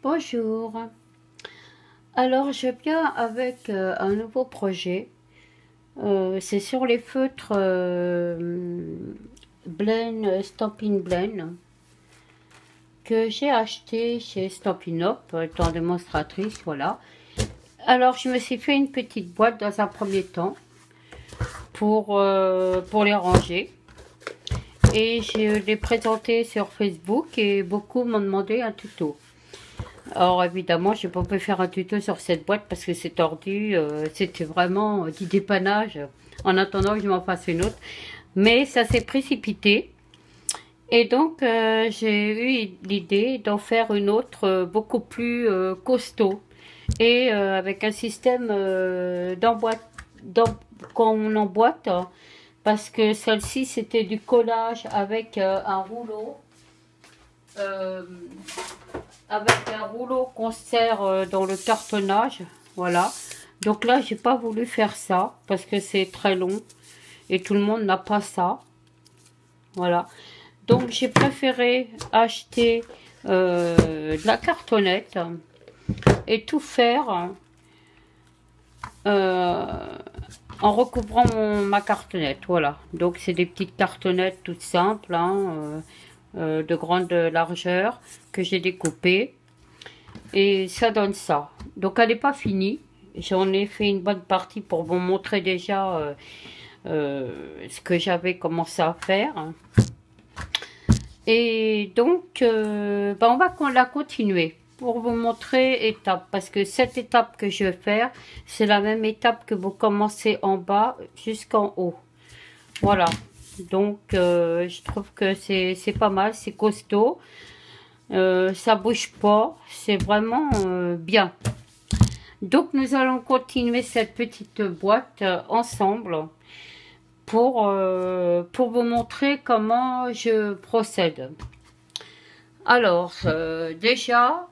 Bonjour. Alors, je viens avec un nouveau projet. C'est sur les feutres Blend, Stampin' Blend que j'ai acheté chez Stampin' Up, étant démonstratrice, voilà. Alors, je me suis fait une petite boîte dans un premier temps pour les ranger. Et je l'ai présenté sur Facebook et beaucoup m'ont demandé un tuto. Alors évidemment, je n'ai pas pu faire un tuto sur cette boîte parce que c'est tordu. C'était vraiment du dépannage en attendant que je m'en fasse une autre. Mais ça s'est précipité. Et donc, j'ai eu l'idée d'en faire une autre beaucoup plus costaud. Et avec un système qu'on emboîte. Parce que celle-ci, c'était du collage avec un rouleau. Qu'on serre dans le cartonnage, voilà. Donc là, j'ai pas voulu faire ça parce que c'est très long et tout le monde n'a pas ça, voilà. Donc j'ai préféré acheter de la cartonnette et tout faire en recouvrant ma cartonnette, voilà. Donc c'est des petites cartonnettes toutes simples, hein, de grande largeur que j'ai découpé et ça donne ça. Donc elle n'est pas finie, j'en ai fait une bonne partie pour vous montrer déjà ce que j'avais commencé à faire. Et donc on va la continuer pour vous montrer étape, parce que cette étape que je vais faire, c'est la même étape que vous commencez en bas jusqu'en haut, voilà. Donc je trouve que c'est pas mal, c'est costaud, ça bouge pas, c'est vraiment bien. Donc nous allons continuer cette petite boîte ensemble pour vous montrer comment je procède. Alors déjà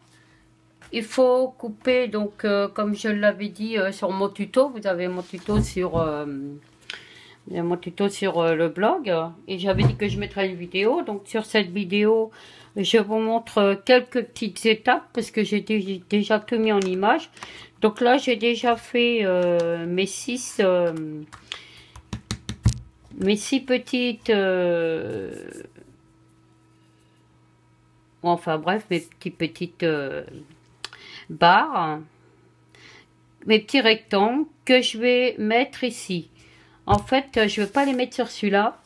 il faut couper, donc comme je l'avais dit sur mon tuto, vous avez mon tuto sur le blog, et j'avais dit que je mettrais une vidéo. Donc sur cette vidéo je vous montre quelques petites étapes parce que j'ai déjà tout mis en image. Donc là j'ai déjà fait mes six petites enfin bref, mes petites barres, mes petits rectangles que je vais mettre ici. En fait, je ne vais pas les mettre sur celui-là,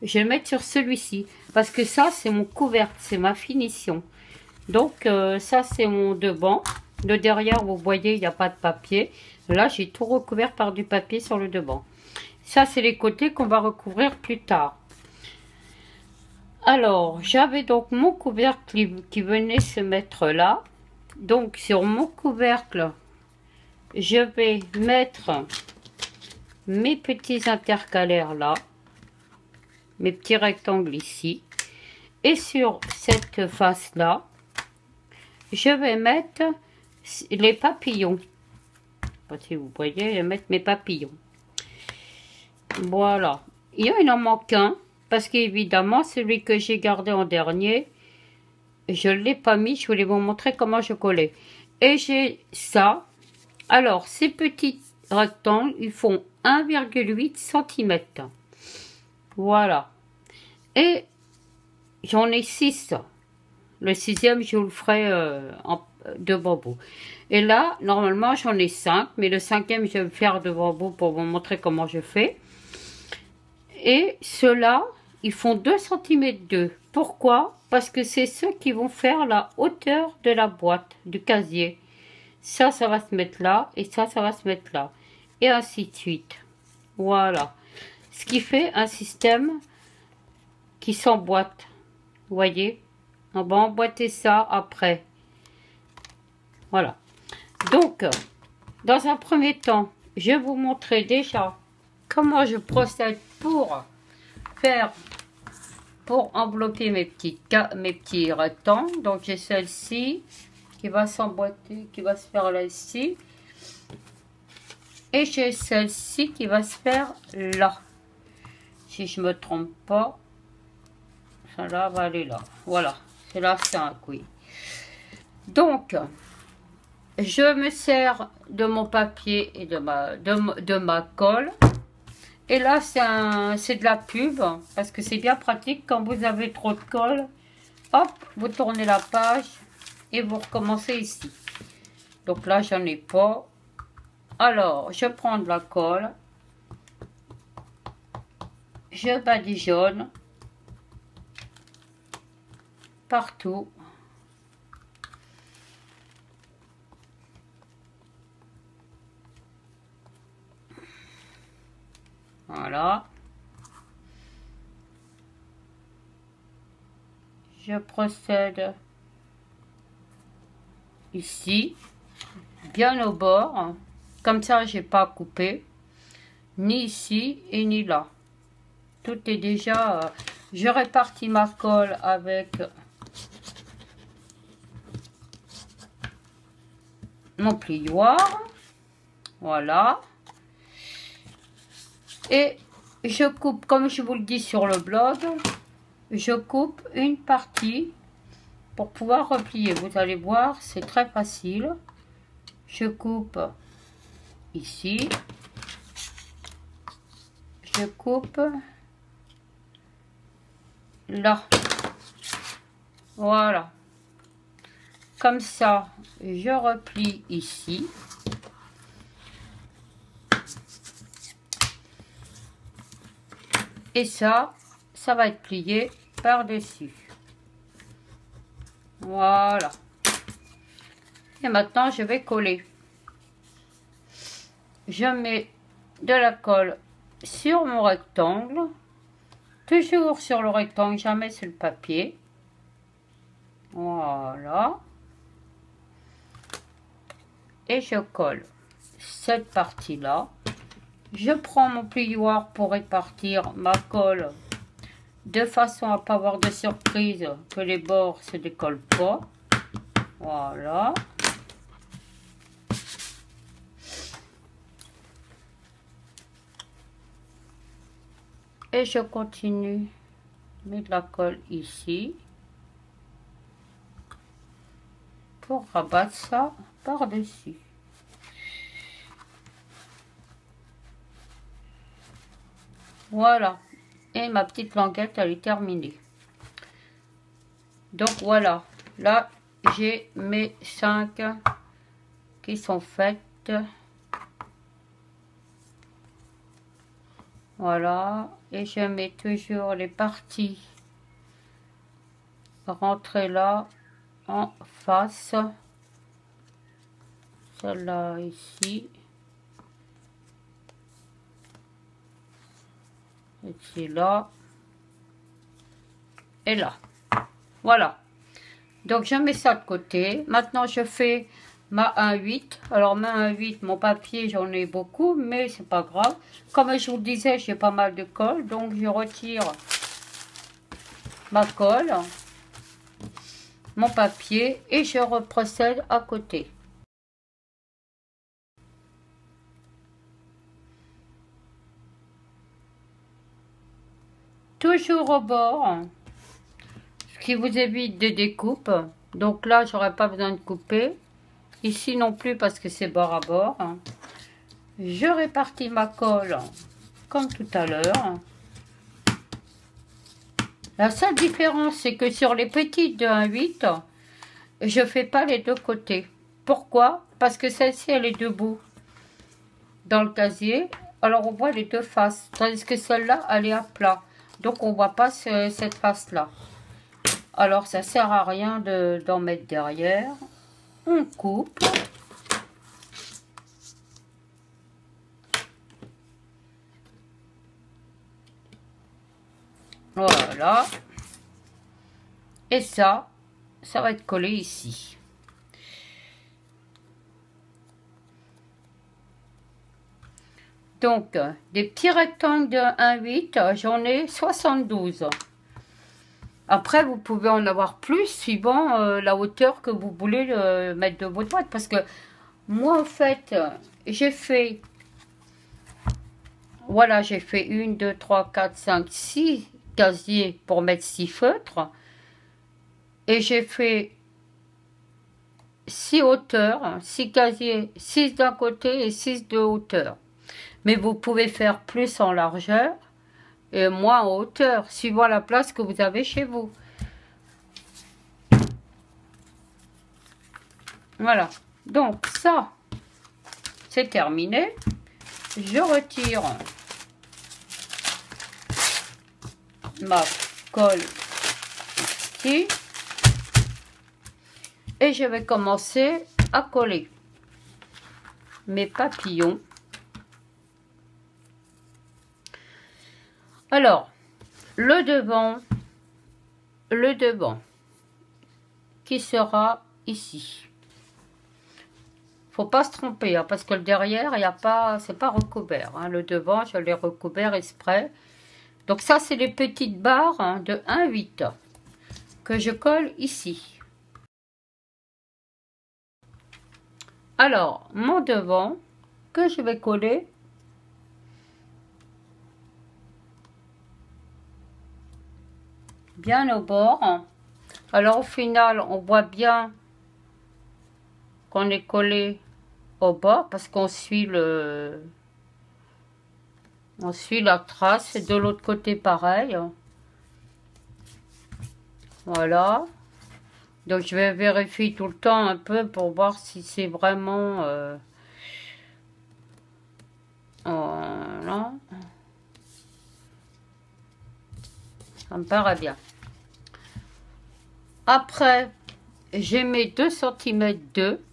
je vais le mettre sur celui-ci, parce que ça, c'est mon couvercle, c'est ma finition. Donc, ça, c'est mon devant. Le derrière, vous voyez, il n'y a pas de papier. Là, j'ai tout recouvert par du papier sur le devant. Ça, c'est les côtés qu'on va recouvrir plus tard. Alors, j'avais donc mon couvercle qui venait se mettre là. Donc, sur mon couvercle, je vais mettre mes petits intercalaires là, mes petits rectangles ici, et sur cette face là je vais mettre les papillons. Si vous voyez, je vais mettre mes papillons. Voilà, il en manque un parce qu'évidemment celui que j'ai gardé en dernier, je ne l'ai pas mis. Je voulais vous montrer comment je collais. Et j'ai ça. Alors ces petits rectangles, ils font 1,8 cm. Voilà. Et j'en ai 6. Le sixième, je vous le ferai de bambou. Et là, normalement, j'en ai 5. Mais le cinquième, je vais le faire de bambou pour vous montrer comment je fais. Et ceux-là, ils font 2 cm 2. Pourquoi? Parce que c'est ceux qui vont faire la hauteur de la boîte, du casier. Ça, ça va se mettre là. Et ça, ça va se mettre là. Et ainsi de suite. Voilà. Ce qui fait un système qui s'emboîte. Vous voyez? On va emboîter ça après. Voilà. Donc, dans un premier temps, je vais vous montrer déjà comment je procède pour envelopper mes petits rectangles. Donc, j'ai celle-ci qui va s'emboîter, qui va se faire là ici. Et j'ai celle-ci qui va se faire là. Si je me trompe pas, celle-là va aller là. Voilà, c'est la 5, oui. Donc, je me sers de mon papier et de ma colle. Et là, c'est de la pub, parce que c'est bien pratique quand vous avez trop de colle. Hop, vous tournez la page et vous recommencez ici. Donc là, j'en ai pas. Alors, je prends de la colle. Je badigeonne partout. Voilà. Je procède ici, bien au bord. Comme ça, j'ai pas coupé. Ni ici et ni là. Tout est déjà... je répartis ma colle avec mon plioir. Voilà. Et je coupe, comme je vous le dis sur le blog, je coupe une partie pour pouvoir replier. Vous allez voir, c'est très facile. Je coupe ici. Je coupe là. Voilà. Comme ça, je replie ici. Et ça va être plié par-dessus. Voilà. Et maintenant, je vais coller. Je mets de la colle sur mon rectangle. Toujours sur le rectangle, jamais sur le papier. Voilà. Et je colle cette partie-là. Je prends mon plioir pour répartir ma colle de façon à ne pas avoir de surprise, que les bords se décollent pas. Voilà. Et je continue. Mettre de la colle ici. Pour rabattre ça par-dessus. Voilà. Et ma petite languette, elle est terminée. Donc voilà. Là, j'ai mes 5 qui sont faites. Voilà. Et je mets toujours les parties rentrées là en face. Celle-là ici. Ici, là. Et là. Voilà. Donc, je mets ça de côté. Maintenant, je fais ma 1,8. Alors, ma 1,8, mon papier, j'en ai beaucoup, mais c'est pas grave. Comme je vous le disais, j'ai pas mal de colle. Donc, je retire ma colle, mon papier, et je reprocède à côté. Toujours au bord, ce qui vous évite de découpe. Donc là, j'aurais pas besoin de couper. Ici non plus parce que c'est bord à bord. Je répartis ma colle comme tout à l'heure. La seule différence, c'est que sur les petites de 1,8, je fais pas les deux côtés. Pourquoi? Parce que celle-ci, elle est debout dans le casier. Alors, on voit les deux faces. Tandis que celle-là, elle est à plat. Donc, on voit pas cette face-là. Alors, ça sert à rien d'en mettre derrière. On coupe. Voilà. Et ça va être collé ici. Donc, des petits rectangles de 1,8, j'en ai 72. Après, vous pouvez en avoir plus suivant la hauteur que vous voulez mettre de votre boîte. Parce que moi, en fait, j'ai fait... Voilà, j'ai fait 1, 2, 3, 4, 5, 6 casiers pour mettre 6 feutres. Et j'ai fait 6 hauteurs, 6 casiers, 6 d'un côté et 6 de hauteur. Mais vous pouvez faire plus en largeur et moins en hauteur, suivant la place que vous avez chez vous. Voilà. Donc ça, c'est terminé. Je retire ma colle ici. Et je vais commencer à coller mes papillons. Alors, le devant qui sera ici. Faut pas se tromper, hein, parce que le derrière, il y a pas, c'est pas recouvert. Hein. Le devant, je l'ai recouvert exprès. Donc ça, c'est les petites barres hein, de 1,8 que je colle ici. Alors, mon devant que je vais coller bien au bord. Alors au final, on voit bien qu'on est collé au bord parce qu'on suit la trace. Et de l'autre côté, pareil. Voilà. Donc je vais vérifier tout le temps un peu pour voir si c'est vraiment... voilà. Ça me paraît bien. Après, j'ai mes 2 cm 2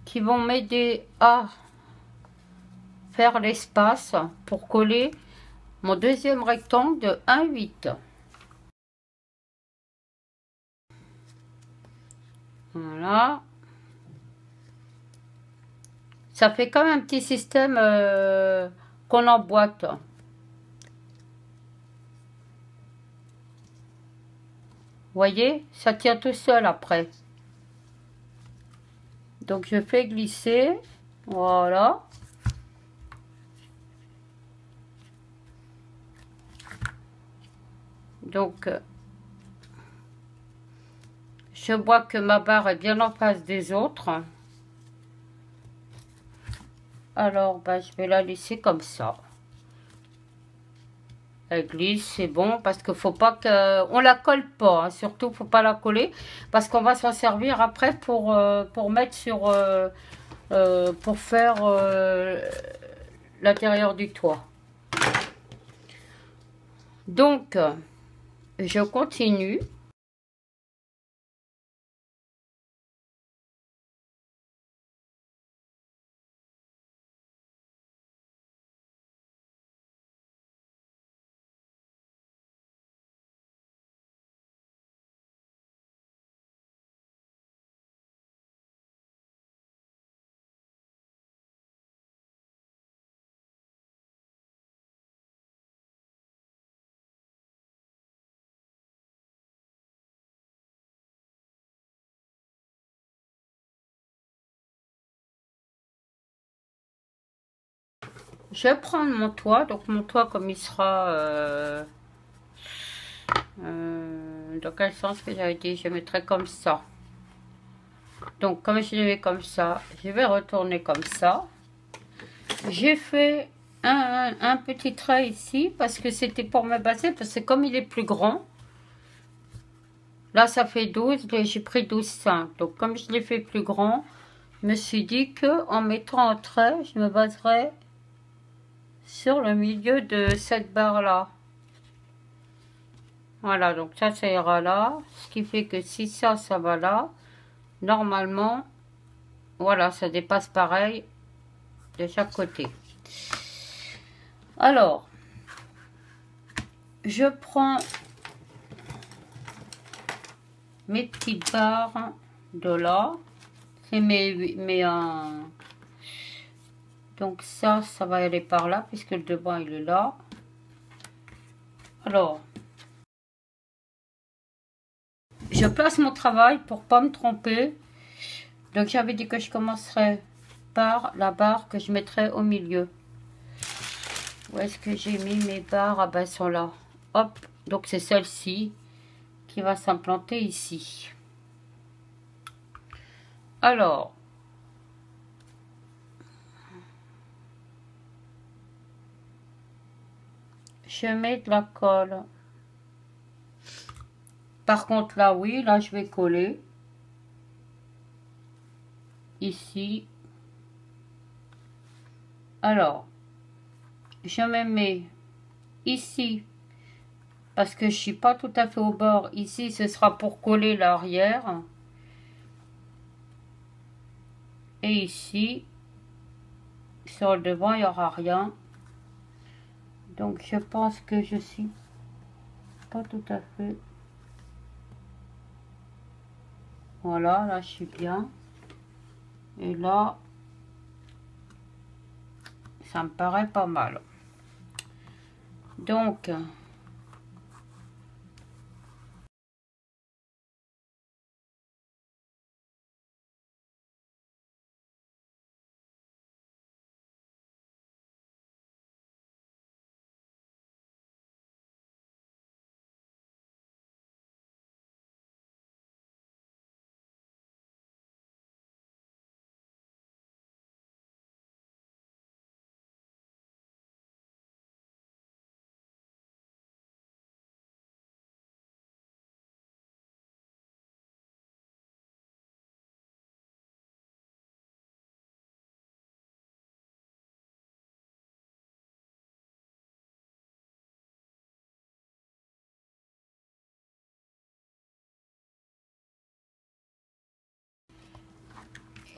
qui vont m'aider à faire l'espace pour coller mon deuxième rectangle de 1,8. Voilà. Ça fait comme un petit système qu'on emboîte. Vous voyez, ça tient tout seul après. Donc je fais glisser. Voilà. Donc je vois que ma barre est bien en face des autres. Alors ben, je vais la laisser comme ça. Elle glisse, c'est bon, parce qu'il faut pas on la colle pas, hein, surtout faut pas la coller, parce qu'on va s'en servir après pour mettre sur, pour faire l'intérieur du toit. Donc, je continue. Je vais prendre mon toit, donc mon toit comme il sera, dans quel sens que j'avais dit, je mettrai comme ça. Donc comme je le mets comme ça, je vais retourner comme ça. J'ai fait un petit trait ici, parce que c'était pour me baser, parce que comme il est plus grand, là ça fait 12, j'ai pris 12,5. Donc comme je l'ai fait plus grand, je me suis dit que en mettant un trait, je me baserais sur le milieu de cette barre là. Voilà, donc ça ira là, ce qui fait que si ça va là, normalement voilà, ça dépasse pareil de chaque côté. Alors je prends mes petites barres de là, c'est donc ça va aller par là puisque le devant il est là. Alors je place mon travail pour pas me tromper. Donc j'avais dit que je commencerai par la barre que je mettrai au milieu. Où est-ce que j'ai mis mes barres? Ah ben elles sont là. Hop, donc c'est celle-ci qui va s'implanter ici. Alors, je mets de la colle. Par contre, là, oui, là, je vais coller. Ici. Alors, je me mets ici. Parce que je suis pas tout à fait au bord. Ici, ce sera pour coller l'arrière. Et ici, sur le devant, il n'y aura rien. Donc, je pense que je suis pas tout à fait... Voilà, là, je suis bien. Et là, ça me paraît pas mal. Donc...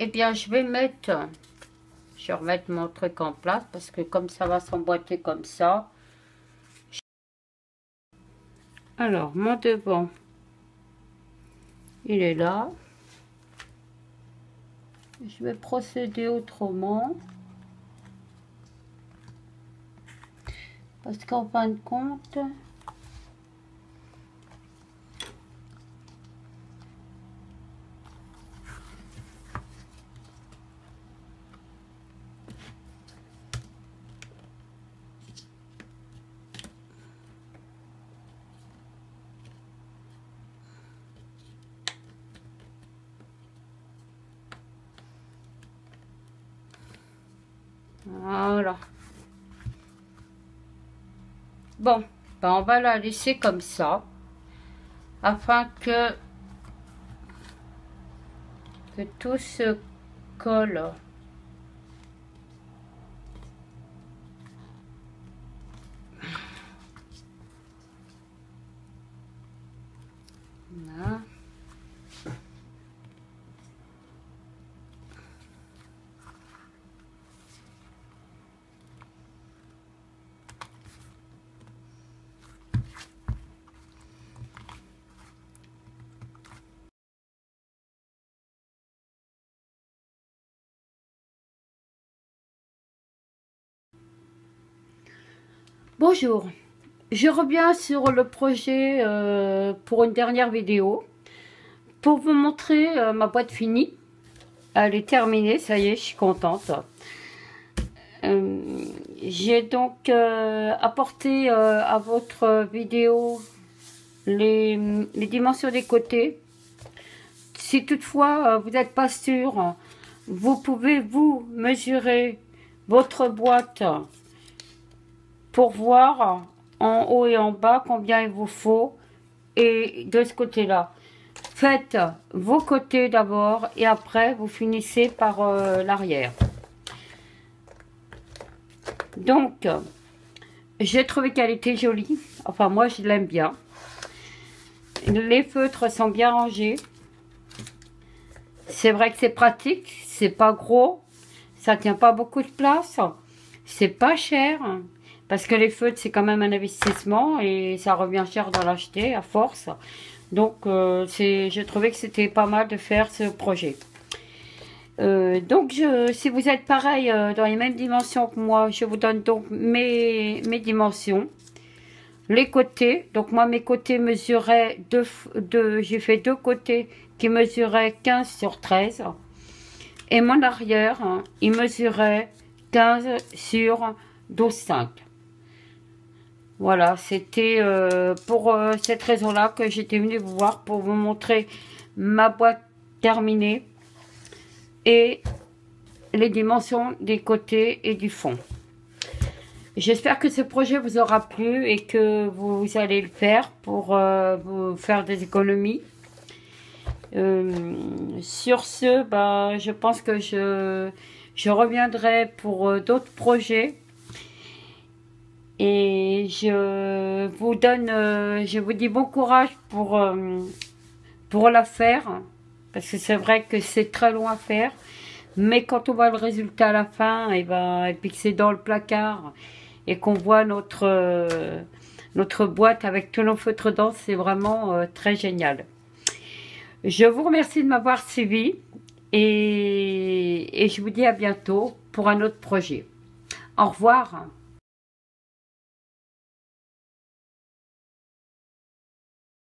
Eh bien, je vais remettre mon truc en place parce que comme ça va s'emboîter comme ça. Alors, mon devant, il est là. Je vais procéder autrement. Parce qu'en fin de compte... Voilà. Bon, ben on va la laisser comme ça. Afin que tout se colle. Voilà. Bonjour, je reviens sur le projet pour une dernière vidéo pour vous montrer ma boîte finie. Elle est terminée, ça y est, je suis contente. J'ai donc apporté à votre vidéo les dimensions des côtés. Si toutefois vous n'êtes pas sûr, vous pouvez vous mesurer votre boîte pour voir en haut et en bas combien il vous faut. Et de ce côté là, faites vos côtés d'abord et après vous finissez par l'arrière. Donc j'ai trouvé qu'elle était jolie, enfin moi je l'aime bien. Les feutres sont bien rangés, c'est vrai que c'est pratique, c'est pas gros, ça tient pas beaucoup de place, c'est pas cher. Parce que les feutres, c'est quand même un investissement et ça revient cher d'en l'acheter à force. Donc, je trouvais que c'était pas mal de faire ce projet. Donc, si vous êtes pareil dans les mêmes dimensions que moi, je vous donne donc mes dimensions. Les côtés, donc moi mes côtés mesuraient, j'ai fait deux côtés qui mesuraient 15 sur 13. Et mon arrière, hein, il mesurait 15 sur 12,5. Voilà, c'était pour cette raison-là que j'étais venue vous voir pour vous montrer ma boîte terminée. et les dimensions des côtés et du fond. J'espère que ce projet vous aura plu et que vous allez le faire pour vous faire des économies. Sur ce, je pense que je reviendrai pour d'autres projets. Et je vous dis bon courage pour la faire. Parce que c'est vrai que c'est très long à faire. Mais quand on voit le résultat à la fin, et puis que c'est dans le placard, et qu'on voit notre boîte avec tous nos feutres dedans, c'est vraiment très génial. Je vous remercie de m'avoir suivi et je vous dis à bientôt pour un autre projet. Au revoir.